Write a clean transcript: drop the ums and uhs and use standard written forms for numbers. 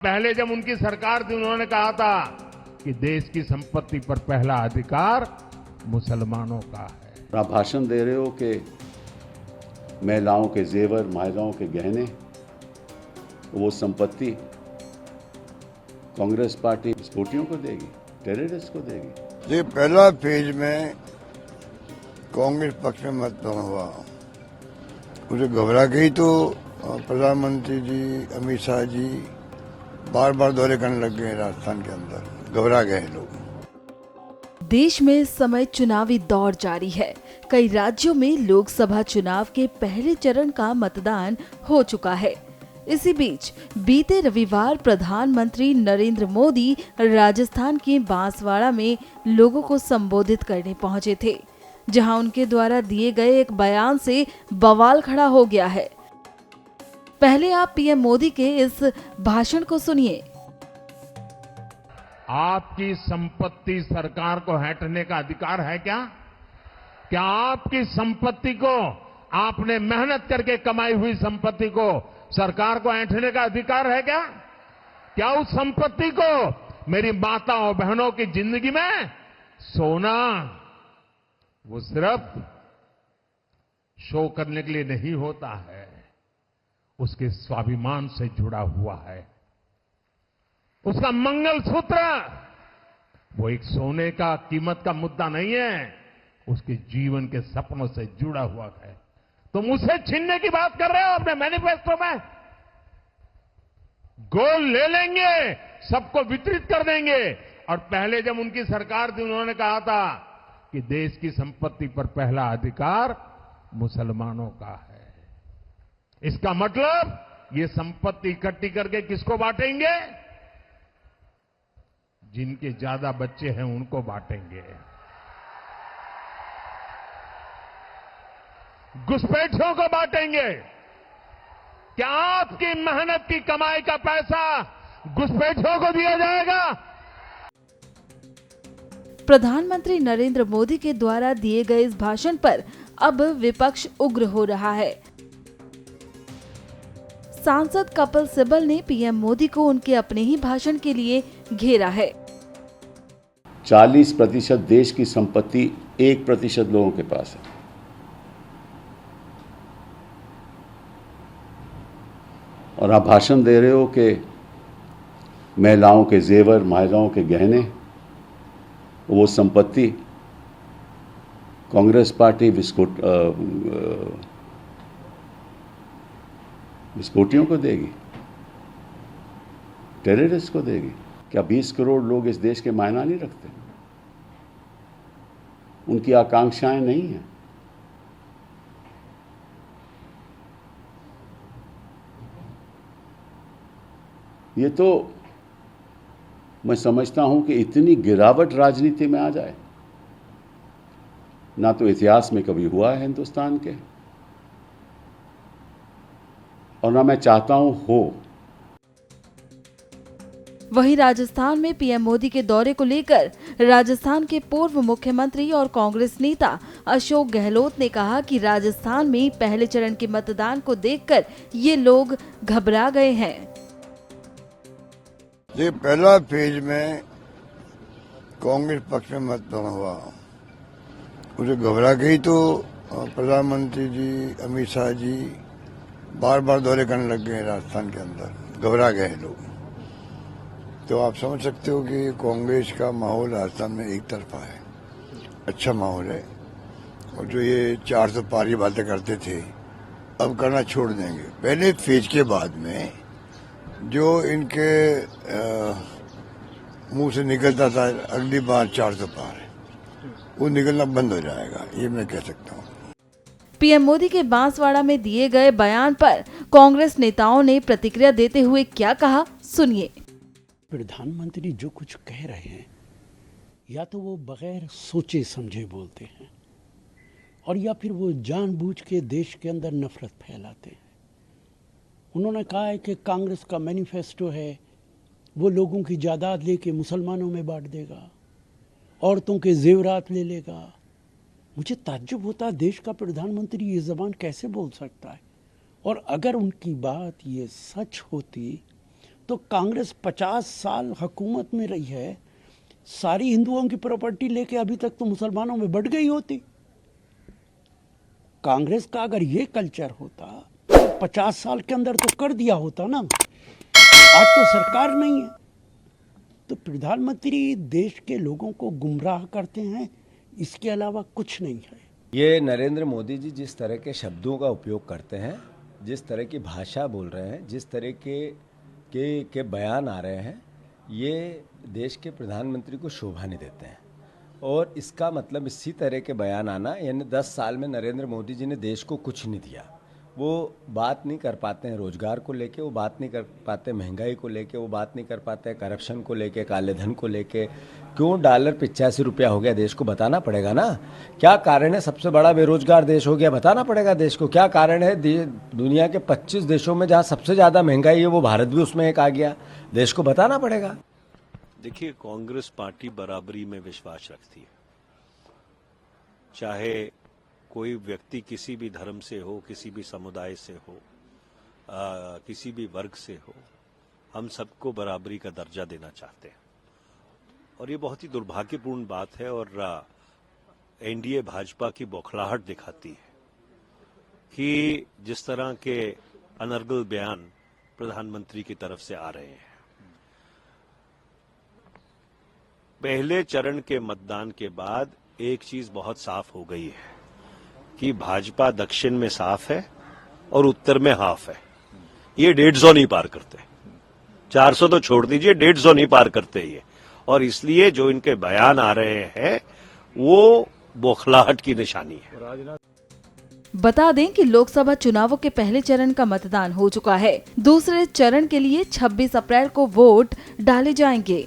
पहले जब उनकी सरकार थी उन्होंने कहा था कि देश की संपत्ति पर पहला अधिकार मुसलमानों का है। आप भाषण दे रहे हो कि महिलाओं के जेवर, महिलाओं के गहने, वो संपत्ति कांग्रेस पार्टी विस्फोटियों को देगी, टेररिस्ट को देगी। ये पहला फेज में कांग्रेस पक्ष में मतदान हुआ, उसे घबरा गई तो प्रधानमंत्री जी, अमित शाह जी बार बार दौरे करने लग गए राजस्थान के अंदर, घबरा गए लोग। देश में इस समय चुनावी दौर जारी है। कई राज्यों में लोकसभा चुनाव के पहले चरण का मतदान हो चुका है। इसी बीच बीते रविवार प्रधानमंत्री नरेंद्र मोदी राजस्थान के बांसवाड़ा में लोगों को संबोधित करने पहुंचे थे, जहां उनके द्वारा दिए गए एक बयान से बवाल खड़ा हो गया है। पहले आप पीएम मोदी के इस भाषण को सुनिए। आपकी संपत्ति सरकार को हटने का अधिकार है क्या? क्या आपकी संपत्ति को, आपने मेहनत करके कमाई हुई संपत्ति को सरकार को ऐंठने का अधिकार है क्या? क्या उस संपत्ति को मेरी माताओं बहनों की जिंदगी में सोना, वो सिर्फ शो करने के लिए नहीं होता है, उसके स्वाभिमान से जुड़ा हुआ है। उसका मंगलसूत्र वो एक सोने का कीमत का मुद्दा नहीं है, उसके जीवन के सपनों से जुड़ा हुआ है। तुम उसे छीनने की बात कर रहे हो अपने मैनिफेस्टो में। गोल्ड ले लेंगे, सबको वितरित कर देंगे। और पहले जब उनकी सरकार थी उन्होंने कहा था कि देश की संपत्ति पर पहला अधिकार मुसलमानों का है। इसका मतलब ये संपत्ति इकट्ठी करके किसको बांटेंगे? जिनके ज्यादा बच्चे हैं उनको बांटेंगे। घुसपैठियों को बांटेंगे। क्या आपकी मेहनत की कमाई का पैसा घुसपैठियों को दिया जाएगा? प्रधानमंत्री नरेंद्र मोदी के द्वारा दिए गए इस भाषण पर अब विपक्ष उग्र हो रहा है। सांसद कपिल सिब्बल ने पीएम मोदी को उनके अपने ही भाषण के लिए घेरा है। 40% देश की संपत्ति 1% लोगों के पास है। और आप भाषण दे रहे हो कि महिलाओं के जेवर, महिलाओं के गहने, वो संपत्ति कांग्रेस पार्टी विस्फोटियों को देगी, टेररिस्ट को देगी। क्या 20 करोड़ लोग इस देश के मायना नहीं रखते? उनकी आकांक्षाएं नहीं हैं। ये तो मैं समझता हूं कि इतनी गिरावट राजनीति में आ जाए, ना तो इतिहास में कभी हुआ है हिंदुस्तान के, और ना मैं चाहता हूं हो। वहीं राजस्थान में पीएम मोदी के दौरे को लेकर राजस्थान के पूर्व मुख्यमंत्री और कांग्रेस नेता अशोक गहलोत ने कहा कि राजस्थान में पहले चरण के मतदान को देखकर ये लोग घबरा गए हैं। ये पहला फेज में कांग्रेस पक्ष में मतदान हुआ, उसे घबरा गई तो प्रधानमंत्री जी, अमित शाह जी बार बार दौरे करने लग गए राजस्थान के अंदर, घबरा गए लोग। तो आप समझ सकते हो कि कांग्रेस का माहौल राजस्थान में एक तरफा है, अच्छा माहौल है। और जो ये 400 पार की बातें करते थे, अब करना छोड़ देंगे। पहले फेज के बाद में जो इनके मुंह से निकलता था अगली बार 400 पार है, वो निकलना बंद हो जाएगा, ये मैं कह सकता हूँ। पीएम मोदी के बांसवाड़ा में दिए गए बयान पर कांग्रेस नेताओं ने प्रतिक्रिया देते हुए क्या कहा, सुनिए। प्रधानमंत्री जो कुछ कह रहे हैं, या तो वो बगैर सोचे समझे बोलते हैं, और या फिर वो जानबूझ के देश के अंदर नफरत फैलाते हैं। उन्होंने कहा है कि कांग्रेस का मैनिफेस्टो है, वो लोगों की जायदाद लेके मुसलमानों में बांट देगा, औरतों के जेवरात ले लेगा। मुझे ताज्जुब होता है, देश का प्रधानमंत्री ये ज़बान कैसे बोल सकता है। और अगर उनकी बात ये सच होती तो कांग्रेस 50 साल हुकूमत में रही है, सारी हिंदुओं की प्रॉपर्टी लेके अभी तक तो मुसलमानों में बढ़ गई होती। कांग्रेस का अगर ये कल्चर होता तो 50 साल के अंदर तो कर दिया होता ना। आज तो सरकार नहीं है, तो प्रधानमंत्री देश के लोगों को गुमराह करते हैं, इसके अलावा कुछ नहीं है। ये नरेंद्र मोदी जी जिस तरह के शब्दों का उपयोग करते हैं, जिस तरह की भाषा बोल रहे हैं, जिस तरह के बयान आ रहे हैं, ये देश के प्रधानमंत्री को शोभा नहीं देते हैं। और इसका मतलब इसी तरह के बयान आना, यानी 10 साल में नरेंद्र मोदी जी ने देश को कुछ नहीं दिया। वो बात नहीं कर पाते हैं रोजगार को लेके, वो बात नहीं कर पाते महंगाई को लेके, वो बात नहीं कर पाते करप्शन को लेके, काले धन को लेके। क्यों डॉलर 85 रुपया हो गया, देश को बताना पड़ेगा ना। क्या कारण है सबसे बड़ा बेरोजगार देश हो गया, बताना पड़ेगा देश को। क्या कारण है दुनिया के 25 देशों में जहाँ सबसे ज़्यादा महंगाई है वो भारत भी उसमें एक आ गया, देश को बताना पड़ेगा। देखिए, कांग्रेस पार्टी बराबरी में विश्वास रखती है। चाहे कोई व्यक्ति किसी भी धर्म से हो, किसी भी समुदाय से हो, किसी भी वर्ग से हो, हम सबको बराबरी का दर्जा देना चाहते हैं। और ये बहुत ही दुर्भाग्यपूर्ण बात है और एनडीए भाजपा की बौखलाहट दिखाती है कि जिस तरह के अनर्गल बयान प्रधानमंत्री की तरफ से आ रहे हैं। पहले चरण के मतदान के बाद एक चीज बहुत साफ हो गई है कि भाजपा दक्षिण में साफ है और उत्तर में हाफ है। ये 150 नहीं पार करते, 400 तो छोड़ दीजिए, 150 नहीं पार करते ये। और इसलिए जो इनके बयान आ रहे हैं वो बौखलाहट की निशानी है। बता दें कि लोकसभा चुनावों के पहले चरण का मतदान हो चुका है। दूसरे चरण के लिए 26 अप्रैल को वोट डाले जाएंगे।